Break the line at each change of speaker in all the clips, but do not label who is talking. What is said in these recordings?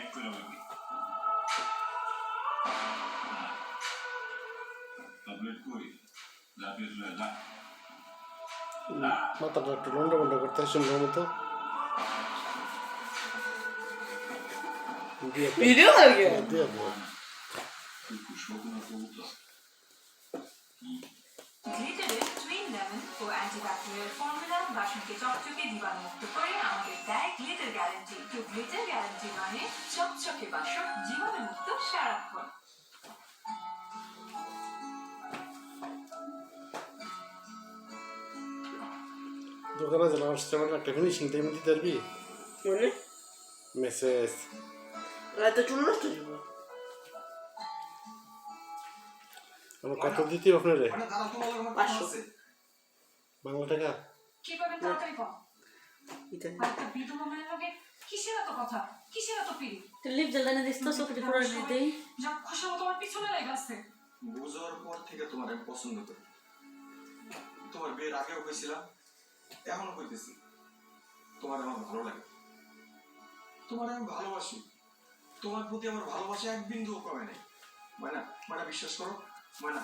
এক করে লাগবে ট্যাবলেট কই রাতে শুয়ে যা
মাথাটা একটু লন্ডা বন্ডা করতে সুন্দর মতো
ভিডিও আর কি
দিয়ে দেবো
গ্লিটারের টুইন লেমন ও অ্যান্টিব্যাকটেরিয়াল ফর্মুলা বাসনকে চকচকে জীবাণুমুক্ত করে আমাদের দেয় গ্লিটার গ্যারান্টি। তো গ্লিটার গ্যারান্টি মানে চকচকে বাসন জীবাণুমুক্ত সারাক্ষণ।
দোকানে যেন আসছে আমার একটা ফিনিশিং টাইম দিতে পারবি
মানে
মেসেজ
রাতে চুল নষ্ট হয়ে যাবো
আমার কত দিতে আপনারে
500
বাংলা টাকা
কি পাবেন তাড়াতাড়ি কম
এটা
একটা বিধু মামার লগে কিসের এত কথা কিসের এত পিড়ি
তো লিপ জ্বালানে দিস তো চোখে পড়ে দিতেই
যা খুশি মতো আমার পিছনে লেগে আসছে।
বুঝার পর থেকে তোমার আমি পছন্দ করি তোমার বিয়ের আগেও কইছিলাম এখনো কইতেছি তোমার আমার ভালো লাগে তোমার আমি ভালোবাসি তোমার প্রতি আমার ভালোবাসা এক বিন্দুও কমে নেই মানে মানে বিশ্বাস করো মানে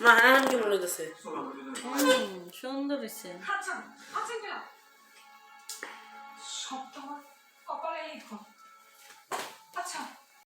মা এখন কি মনে হইতেছে
চলো আমরা দুজনে
সুন্দর হয়েছে
আচ্ছা আচ্ছা সব তোমার কপালে লিখো।